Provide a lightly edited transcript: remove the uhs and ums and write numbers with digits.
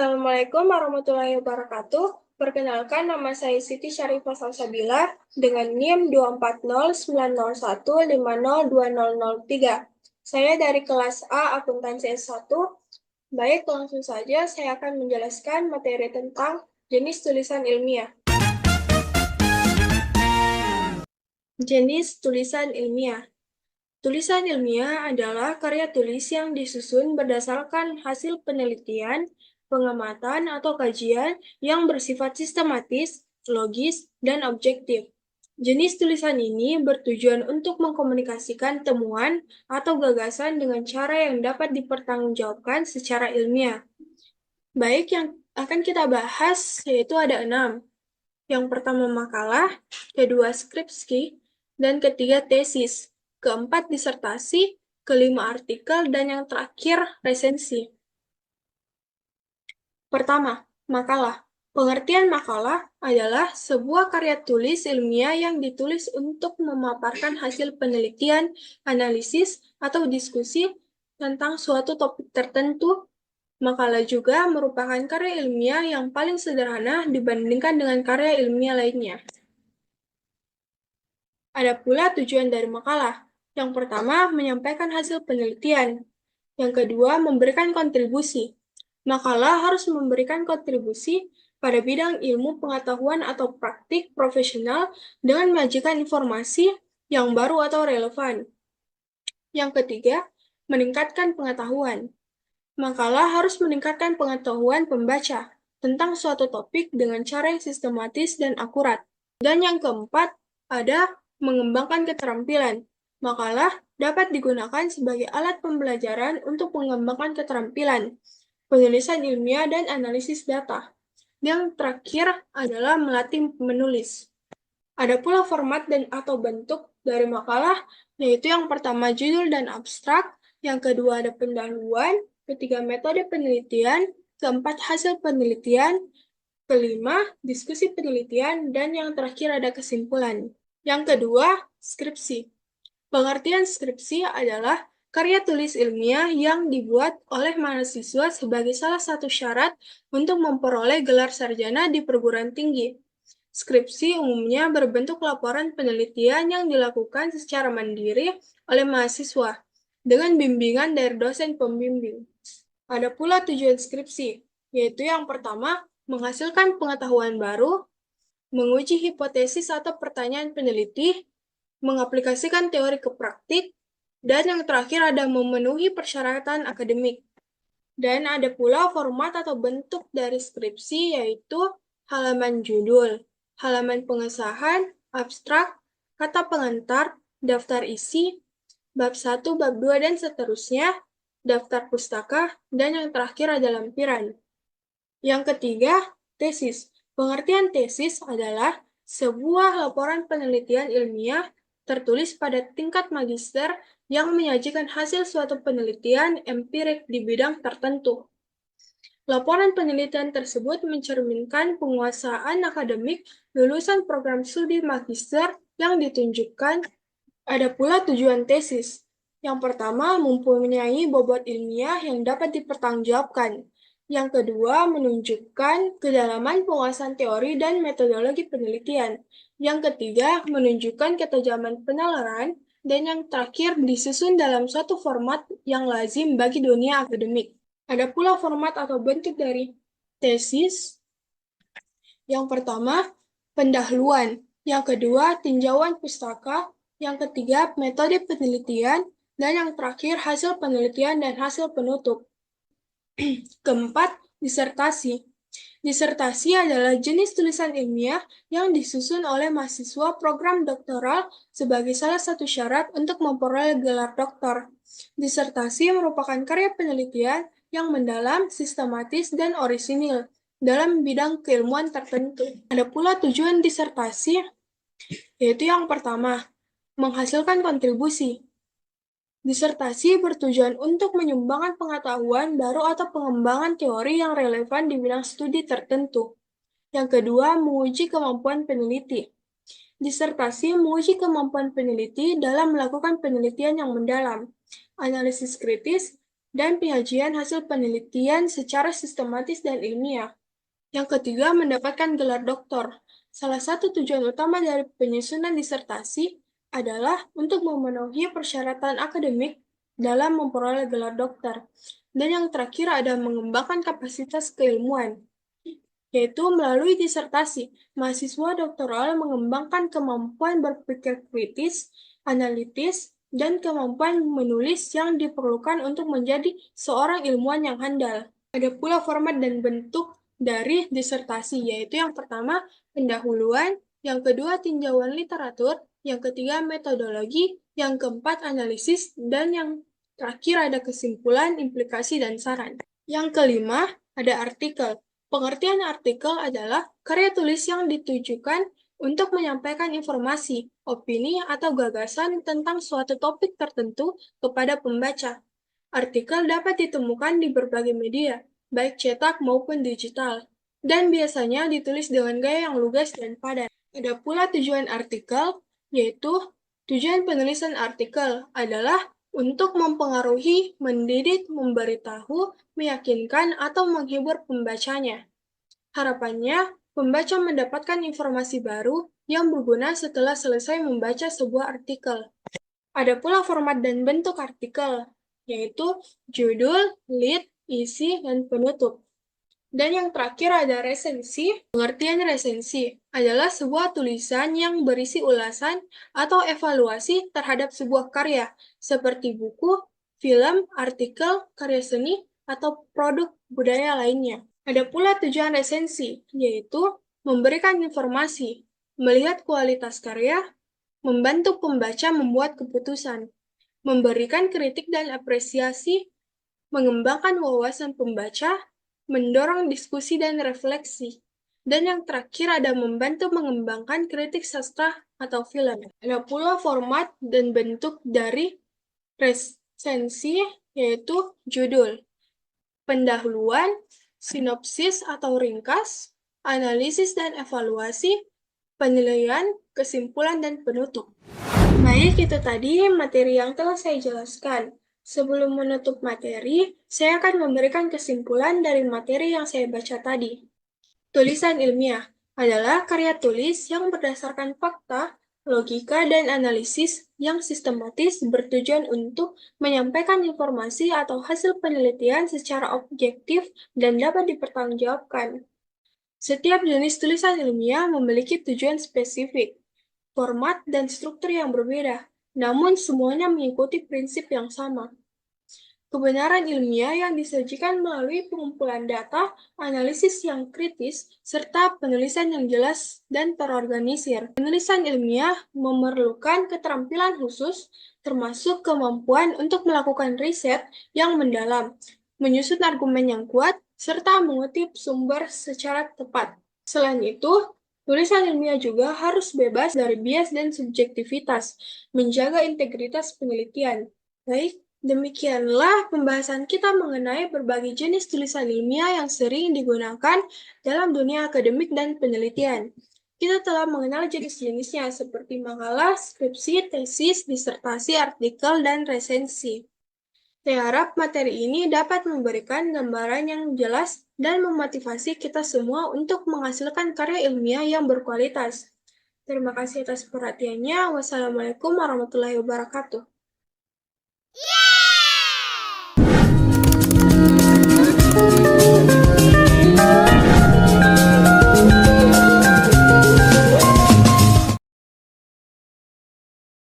Assalamualaikum warahmatullahi wabarakatuh. Perkenalkan, nama saya Siti Syarifah Salsabila dengan NIM 24090150203. Saya dari kelas A Akuntansi S1. Baik, langsung saja saya akan menjelaskan materi tentang jenis tulisan ilmiah. Jenis tulisan ilmiah. Tulisan ilmiah adalah karya tulis yang disusun berdasarkan hasil penelitian, pengamatan, atau kajian yang bersifat sistematis, logis, dan objektif. Jenis tulisan ini bertujuan untuk mengkomunikasikan temuan atau gagasan dengan cara yang dapat dipertanggungjawabkan secara ilmiah. Baik, yang akan kita bahas yaitu ada 6. Yang pertama makalah, kedua skripsi, dan ketiga tesis. Keempat disertasi, kelima artikel, dan yang terakhir resensi. Pertama, makalah. Pengertian makalah adalah sebuah karya tulis ilmiah yang ditulis untuk memaparkan hasil penelitian, analisis, atau diskusi tentang suatu topik tertentu. Makalah juga merupakan karya ilmiah yang paling sederhana dibandingkan dengan karya ilmiah lainnya. Ada pula tujuan dari makalah. Yang pertama, menyampaikan hasil penelitian. Yang kedua, memberikan kontribusi. Makalah harus memberikan kontribusi pada bidang ilmu pengetahuan atau praktik profesional dengan menyajikan informasi yang baru atau relevan. Yang ketiga, meningkatkan pengetahuan. Makalah harus meningkatkan pengetahuan pembaca tentang suatu topik dengan cara yang sistematis dan akurat. Dan yang keempat, ada mengembangkan keterampilan. Makalah dapat digunakan sebagai alat pembelajaran untuk mengembangkan keterampilan, penulisan ilmiah, dan analisis data. Yang terakhir adalah melatih menulis. Ada pula format dan atau bentuk dari makalah, yaitu yang pertama judul dan abstrak, yang kedua ada pendahuluan, ketiga metode penelitian, keempat hasil penelitian, kelima diskusi penelitian, dan yang terakhir ada kesimpulan. Yang kedua, skripsi. Pengertian skripsi adalah karya tulis ilmiah yang dibuat oleh mahasiswa sebagai salah satu syarat untuk memperoleh gelar sarjana di perguruan tinggi. Skripsi umumnya berbentuk laporan penelitian yang dilakukan secara mandiri oleh mahasiswa dengan bimbingan dari dosen pembimbing. Ada pula tujuan skripsi, yaitu yang pertama, menghasilkan pengetahuan baru, menguji hipotesis atau pertanyaan peneliti, mengaplikasikan teori ke praktik, dan yang terakhir ada memenuhi persyaratan akademik. Dan ada pula format atau bentuk dari skripsi, yaitu halaman judul, halaman pengesahan, abstrak, kata pengantar, daftar isi, bab 1, bab 2, dan seterusnya, daftar pustaka, dan yang terakhir ada lampiran. Yang ketiga, tesis. Pengertian tesis adalah sebuah laporan penelitian ilmiah tertulis pada tingkat magister yang menyajikan hasil suatu penelitian empirik di bidang tertentu. Laporan penelitian tersebut mencerminkan penguasaan akademik lulusan program studi magister yang ditunjukkan. Ada pula tujuan tesis. Yang pertama, mempunyai bobot ilmiah yang dapat dipertanggungjawabkan. Yang kedua, menunjukkan kedalaman penguasaan teori dan metodologi penelitian. Yang ketiga, menunjukkan ketajaman penalaran. Dan yang terakhir, disusun dalam suatu format yang lazim bagi dunia akademik. Ada pula format atau bentuk dari tesis. Yang pertama, pendahuluan. Yang kedua, tinjauan pustaka. Yang ketiga, metode penelitian. Dan yang terakhir, hasil penelitian dan hasil penutup. Keempat, disertasi. Disertasi adalah jenis tulisan ilmiah yang disusun oleh mahasiswa program doktoral sebagai salah satu syarat untuk memperoleh gelar doktor. Disertasi merupakan karya penelitian yang mendalam, sistematis, dan orisinil dalam bidang keilmuan tertentu. Ada pula tujuan disertasi, yaitu yang pertama, menghasilkan kontribusi. Disertasi bertujuan untuk menyumbangkan pengetahuan baru atau pengembangan teori yang relevan di bidang studi tertentu. Yang kedua, menguji kemampuan peneliti. Disertasi menguji kemampuan peneliti dalam melakukan penelitian yang mendalam, analisis kritis, dan penyajian hasil penelitian secara sistematis dan ilmiah. Yang ketiga, mendapatkan gelar doktor. Salah satu tujuan utama dari penyusunan disertasi adalah untuk memenuhi persyaratan akademik dalam memperoleh gelar doktor. Dan yang terakhir ada mengembangkan kapasitas keilmuan, yaitu melalui disertasi, mahasiswa doktoral mengembangkan kemampuan berpikir kritis, analitis, dan kemampuan menulis yang diperlukan untuk menjadi seorang ilmuwan yang handal. Ada pula format dan bentuk dari disertasi, yaitu yang pertama pendahuluan, yang kedua tinjauan literatur, yang ketiga metodologi, yang keempat analisis, dan yang terakhir ada kesimpulan, implikasi, dan saran. Yang kelima ada artikel. Pengertian artikel adalah karya tulis yang ditujukan untuk menyampaikan informasi, opini, atau gagasan tentang suatu topik tertentu kepada pembaca. Artikel dapat ditemukan di berbagai media, baik cetak maupun digital, dan biasanya ditulis dengan gaya yang lugas dan padat. Ada pula tujuan artikel, yaitu tujuan penulisan artikel adalah untuk mempengaruhi, mendidik, memberitahu, meyakinkan, atau menghibur pembacanya. Harapannya, pembaca mendapatkan informasi baru yang berguna setelah selesai membaca sebuah artikel. Ada pula format dan bentuk artikel, yaitu judul, lead, isi, dan penutup. Dan yang terakhir ada resensi. Pengertian resensi adalah sebuah tulisan yang berisi ulasan atau evaluasi terhadap sebuah karya, seperti buku, film, artikel, karya seni, atau produk budaya lainnya. Ada pula tujuan resensi, yaitu memberikan informasi, melihat kualitas karya, membantu pembaca membuat keputusan, memberikan kritik dan apresiasi, mengembangkan wawasan pembaca, mendorong diskusi dan refleksi. Dan yang terakhir ada membantu mengembangkan kritik sastra atau film. Ada pula format dan bentuk dari resensi, yaitu judul, pendahuluan, sinopsis atau ringkas, analisis dan evaluasi, penilaian, kesimpulan, dan penutup. Baik, itu tadi materi yang telah saya jelaskan. Sebelum menutup materi, saya akan memberikan kesimpulan dari materi yang saya baca tadi. Tulisan ilmiah adalah karya tulis yang berdasarkan fakta, logika, dan analisis yang sistematis bertujuan untuk menyampaikan informasi atau hasil penelitian secara objektif dan dapat dipertanggungjawabkan. Setiap jenis tulisan ilmiah memiliki tujuan spesifik, format, dan struktur yang berbeda, namun semuanya mengikuti prinsip yang sama. Kebenaran ilmiah yang disajikan melalui pengumpulan data, analisis yang kritis, serta penulisan yang jelas dan terorganisir. Penulisan ilmiah memerlukan keterampilan khusus, termasuk kemampuan untuk melakukan riset yang mendalam, menyusun argumen yang kuat, serta mengutip sumber secara tepat. Selain itu, tulisan ilmiah juga harus bebas dari bias dan subjektivitas, menjaga integritas penelitian. Baik, demikianlah pembahasan kita mengenai berbagai jenis tulisan ilmiah yang sering digunakan dalam dunia akademik dan penelitian. Kita telah mengenal jenis-jenisnya seperti makalah, skripsi, tesis, disertasi, artikel, dan resensi. Saya harap materi ini dapat memberikan gambaran yang jelas dan memotivasi kita semua untuk menghasilkan karya ilmiah yang berkualitas. Terima kasih atas perhatiannya. Wassalamualaikum warahmatullahi wabarakatuh.